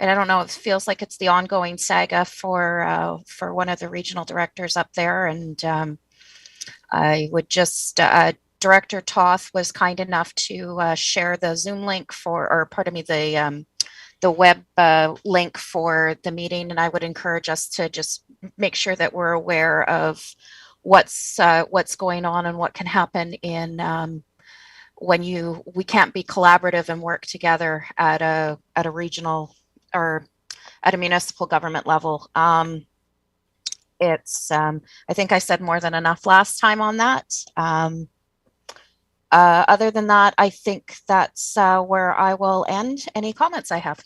I don't know, it feels like it's the ongoing saga for one of the regional directors up there, and I would just. Director Toth was kind enough to share the Zoom link the web link for the meeting, and I would encourage us to just make sure that we're aware of what's going on and what can happen in when we can't be collaborative and work together at a regional or at a municipal government level. I think I said more than enough last time on that. Other than that, I think that's where I will end any comments I have.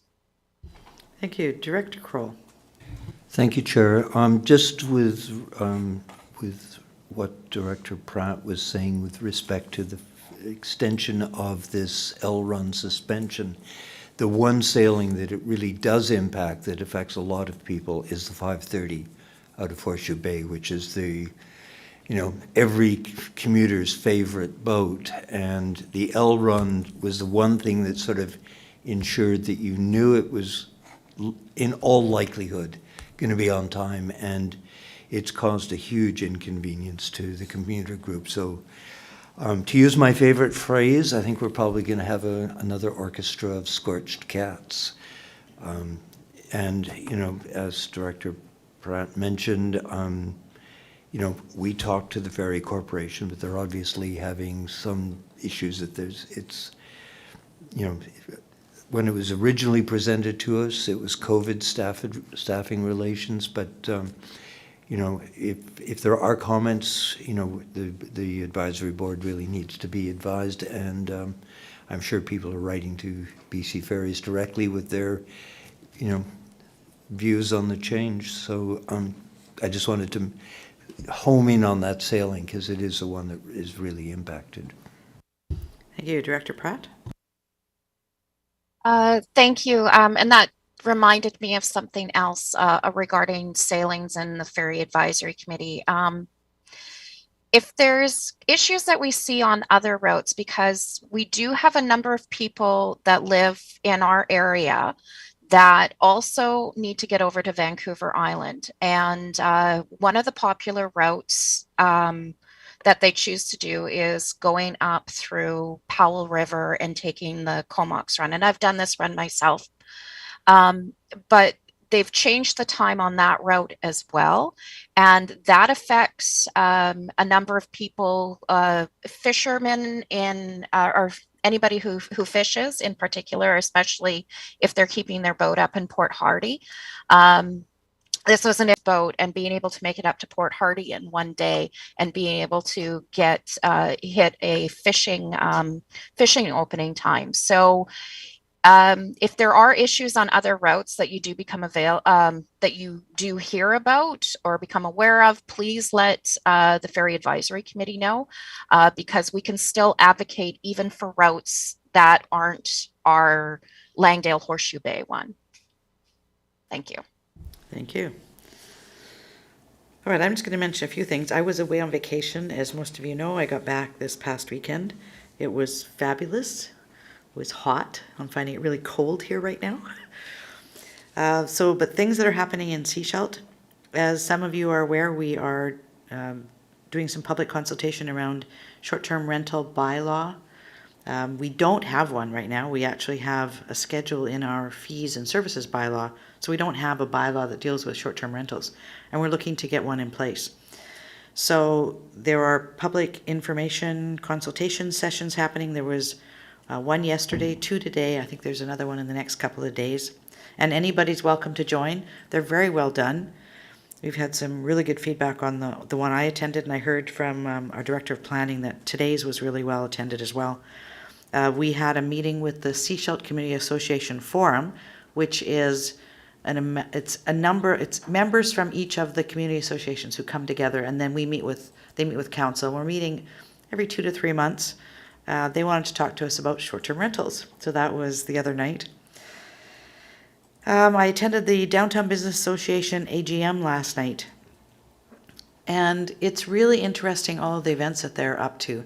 Thank you. Director Kroll. Thank you, Chair. Just with what Director Pratt was saying with respect to the extension of this L-run suspension, the one sailing that it really does impact, that affects a lot of people, is the 530 out of Horseshoe Bay, which is every commuter's favorite boat. And the L-run was the one thing that sort of ensured that you knew it was in all likelihood going to be on time, and it's caused a huge inconvenience to the commuter group. So to use my favorite phrase, I think we're probably going to have another orchestra of scorched cats. And as Director Pratt mentioned, we talked to the Ferry Corporation, but they're obviously having some issues that when it was originally presented to us, it was COVID staffing relations, but, if there are comments, the advisory board really needs to be advised, and I'm sure people are writing to BC Ferries directly with their, views on the change. So I just wanted to home in on that sailing because it is the one that is really impacted. Thank you. Director Pratt? Thank you. And that reminded me of something else regarding sailings and the Ferry Advisory Committee. If there's issues that we see on other routes, because we do have a number of people that live in our area that also need to get over to Vancouver Island. And one of the popular routes that they choose to do is going up through Powell River and taking the Comox run. And I've done this run myself. But they've changed the time on that route as well. And that affects a number of people, fishermen or anybody who fishes in particular, especially if they're keeping their boat up in Port Hardy. This was a boat, and being able to make it up to Port Hardy in one day and being able to hit a fishing opening time. So if there are issues on other routes that you do that you do hear about or become aware of, please let the Ferry Advisory Committee know, because we can still advocate even for routes that aren't our Langdale Horseshoe Bay one. Thank you. Thank you. All right, I'm just going to mention a few things. I was away on vacation, as most of you know. I got back this past weekend. It was fabulous. It was hot. I'm finding it really cold here right now. But things that are happening in Sechelt, as some of you are aware, we are doing some public consultation around short-term rental bylaw. We don't have one right now. We actually have a schedule in our fees and services bylaw, so we don't have a bylaw that deals with short-term rentals, and we're looking to get one in place. So there are public information consultation sessions happening. There was one yesterday, 2 today. I think there's another one in the next couple of days. And anybody's welcome to join. They're very well done. We've had some really good feedback on the one I attended, and I heard from our Director of Planning that today's was really well attended as well. We had a meeting with the Sechelt Community Association Forum, which is it's members from each of the community associations who come together, and then they meet with council. We're meeting every 2 to 3 months. They wanted to talk to us about short-term rentals, so that was the other night. I attended the Downtown Business Association AGM last night, and it's really interesting, all of the events that they're up to.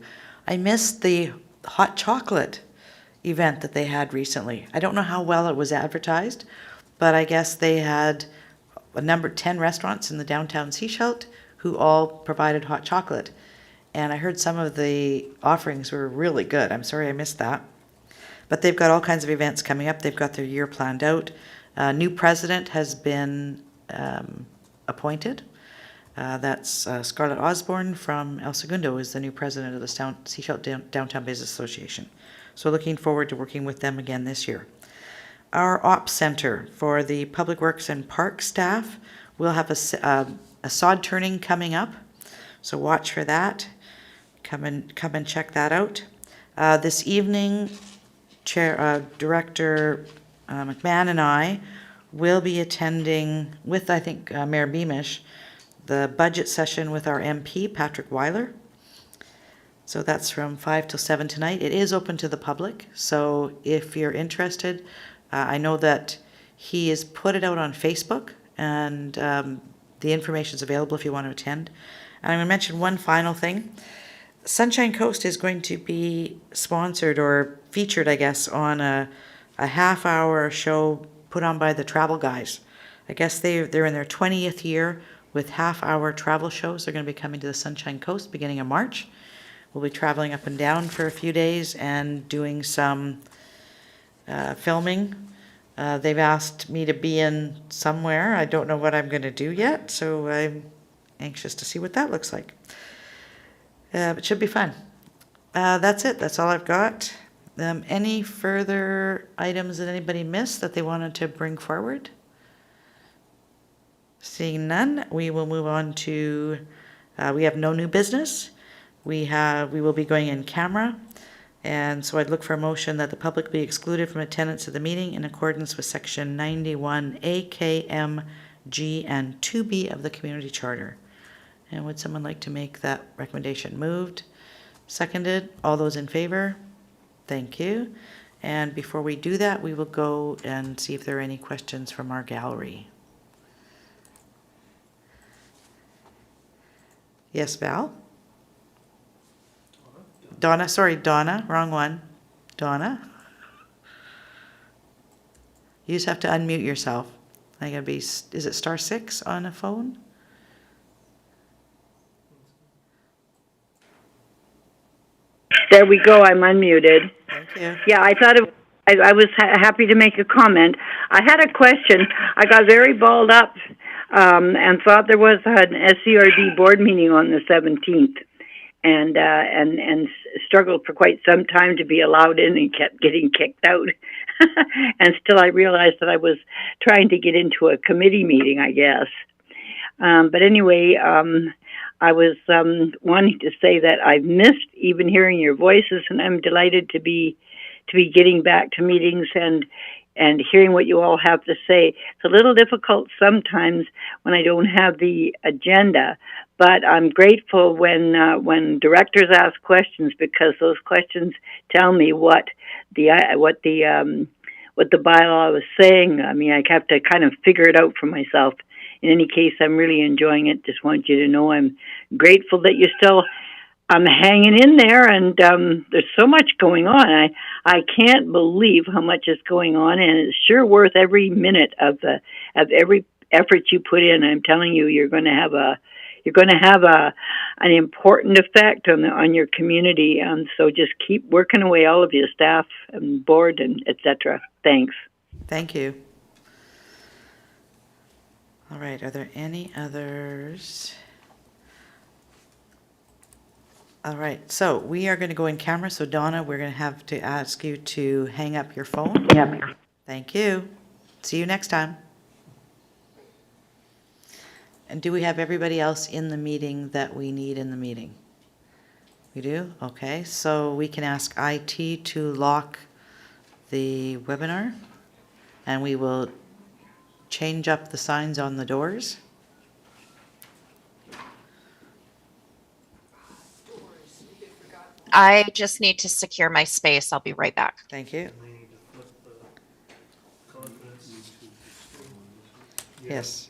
I missed the hot chocolate event that they had recently. I don't know how well it was advertised, but I guess they had 10 restaurants in the downtown Sechelt who all provided hot chocolate. And I heard some of the offerings were really good. I'm sorry I missed that. But they've got all kinds of events coming up. They've got their year planned out. A new president has been appointed. That's Scarlett Osborne from El Segundo is the new president of the Sechelt Downtown Business Association. So looking forward to working with them again this year. Our Ops Center for the Public Works and Park staff will have a sod turning coming up. So watch for that. Come and check that out. This evening, Director McMahon and I will be attending with, I think, Mayor Beamish, the budget session with our MP, Patrick Weiler. So that's from 5 till 7 tonight. It is open to the public, so if you're interested, I know that he has put it out on Facebook, and the information is available if you want to attend. And I'm going to mention one final thing. Sunshine Coast is going to be sponsored or featured, I guess, on a half-hour show put on by the Travel Guys. I guess they're in their 20th year with half-hour travel shows. They're going to be coming to the Sunshine Coast beginning of March. We'll be traveling up and down for a few days and doing some filming. They've asked me to be in somewhere. I don't know what I'm going to do yet, so I'm anxious to see what that looks like. It should be fun. That's it. That's all I've got. Any further items that anybody missed that they wanted to bring forward? Seeing none, we will move on to, we have no new business. We will be going in camera. And so I'd look for a motion that the public be excluded from attendance of the meeting in accordance with section 91A, K, M, G, and 2B of the community charter. And would someone like to make that recommendation? Moved, seconded, all those in favor? Thank you. And before we do that, we will go and see if there are any questions from our gallery. Yes, Val? Donna, sorry, Donna, wrong one. Donna? You just have to unmute yourself. I gotta be, is it *6 on a phone? There we go, I'm unmuted. Thank you. Yeah, I thought I was happy to make a comment. I had a question. I got very balled up and thought there was an SCRD board meeting on the 17th. And struggled for quite some time to be allowed in and kept getting kicked out. And still I realized that I was trying to get into a committee meeting, I guess. But anyway, I was wanting to say that I've missed even hearing your voices, and I'm delighted to be getting back to meetings and hearing what you all have to say. It's a little difficult sometimes when I don't have the agenda, but I'm grateful when directors ask questions, because those questions tell me what the bylaw was saying. I mean, I have to kind of figure it out for myself. In any case, I'm really enjoying it. Just want you to know I'm grateful that you're still hanging in there, and there's so much going on. I can't believe how much is going on, and it's sure worth every minute of every effort you put in. I'm telling you, you're going to have an important effect on your community. So just keep working away, all of you, staff and board and etc. Thanks. Thank you. All right, are there any others? All right, so we are going to go in camera. So Donna, we're going to have to ask you to hang up your phone. Yep. Thank you. See you next time. And do we have everybody else in the meeting that we need in the meeting? We do? Okay, so we can ask IT to lock the webinar, and we will change up the signs on the doors. I just need to secure my space. I'll be right back. Thank you. Yes.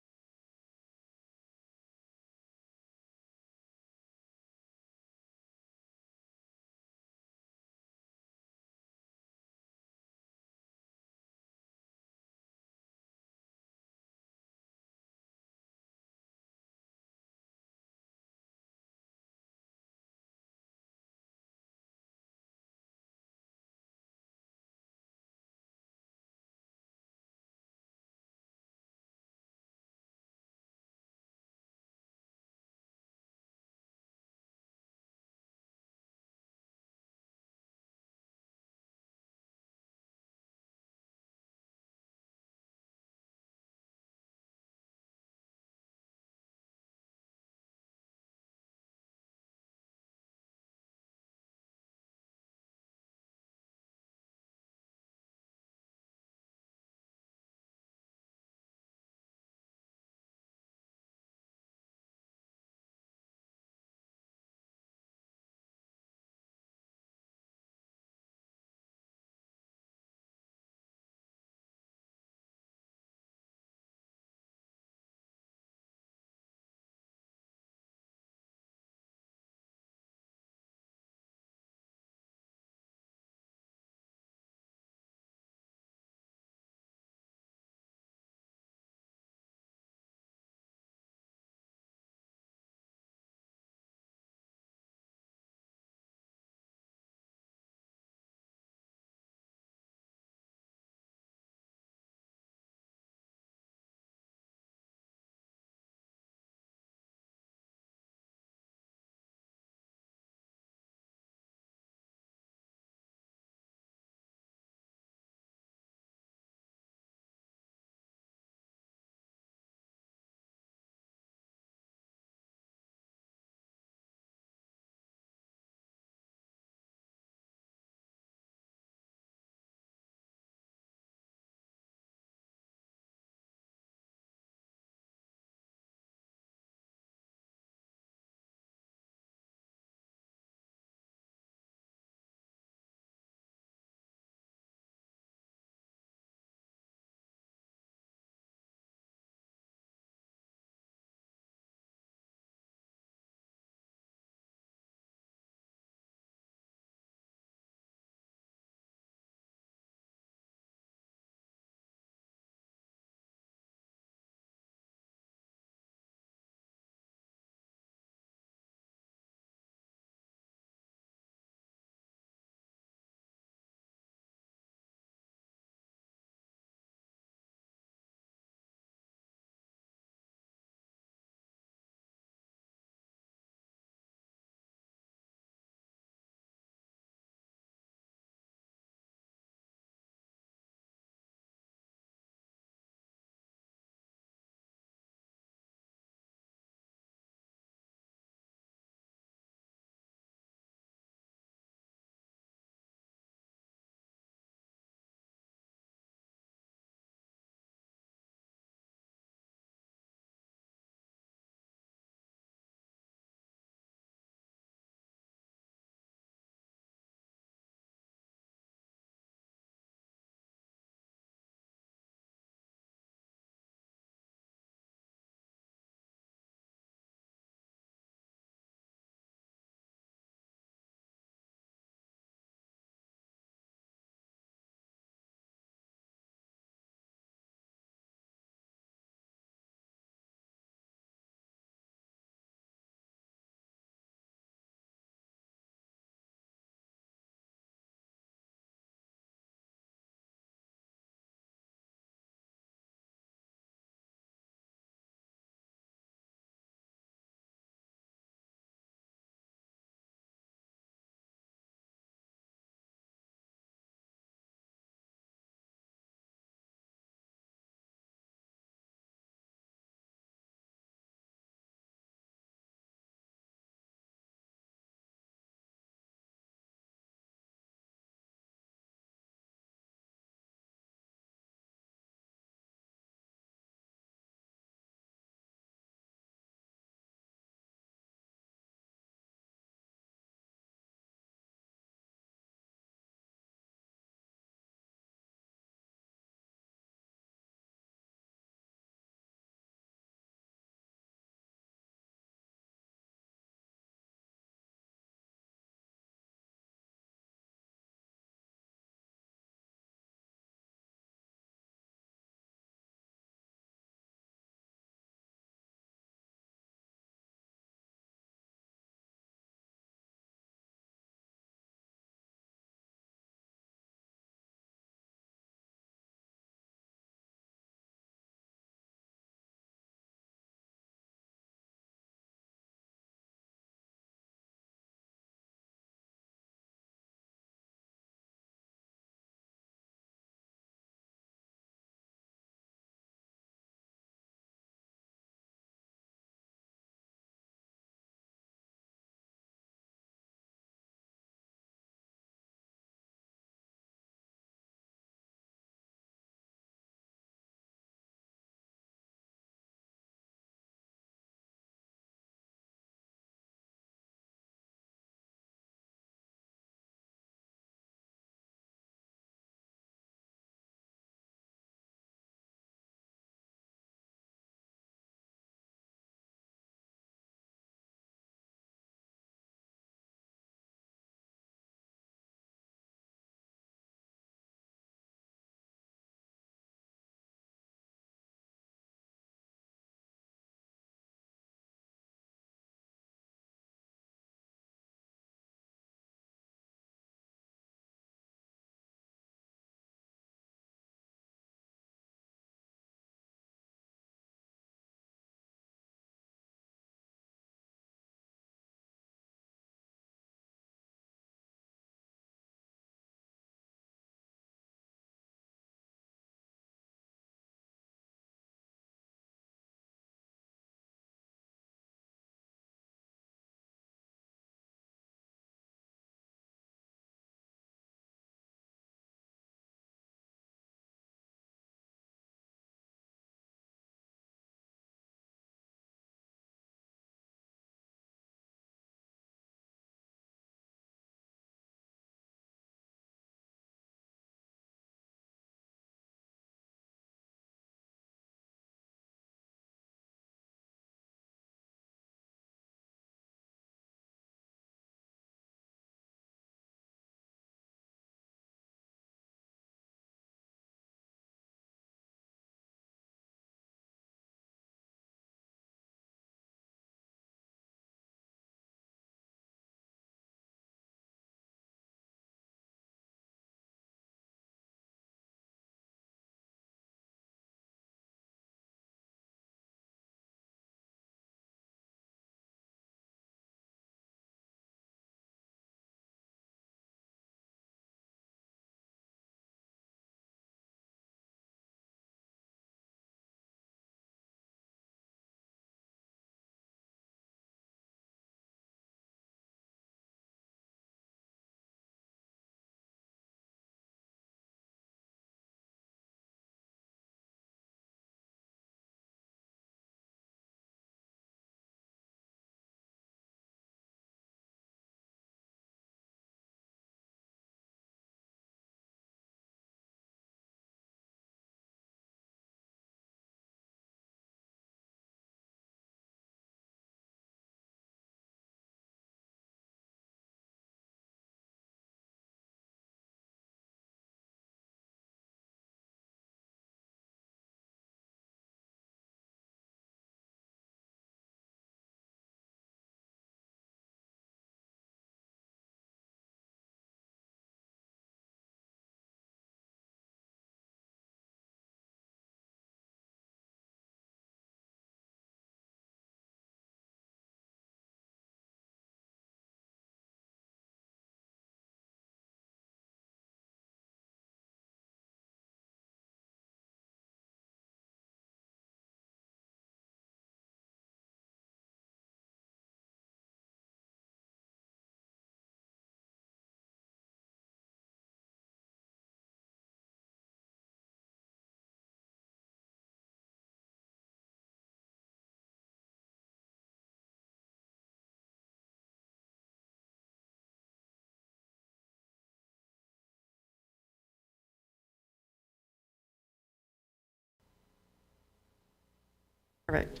Perfect.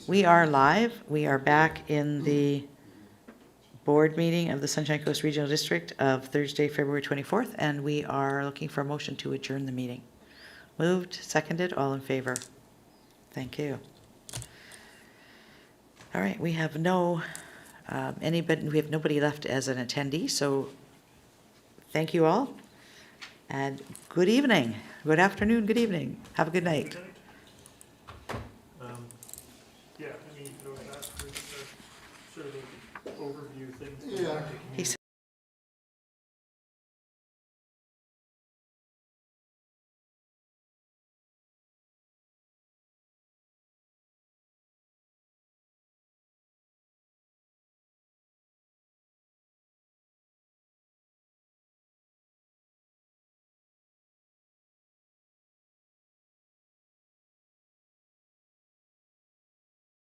We are live. We are back in the board meeting of the Sunshine Coast Regional District of Thursday, February 24th, and we are looking for a motion to adjourn the meeting. Moved, seconded, all in favor? Thank you. All right, we have we have nobody left as an attendee, so thank you all, and good evening, good afternoon, good evening. Have a good night.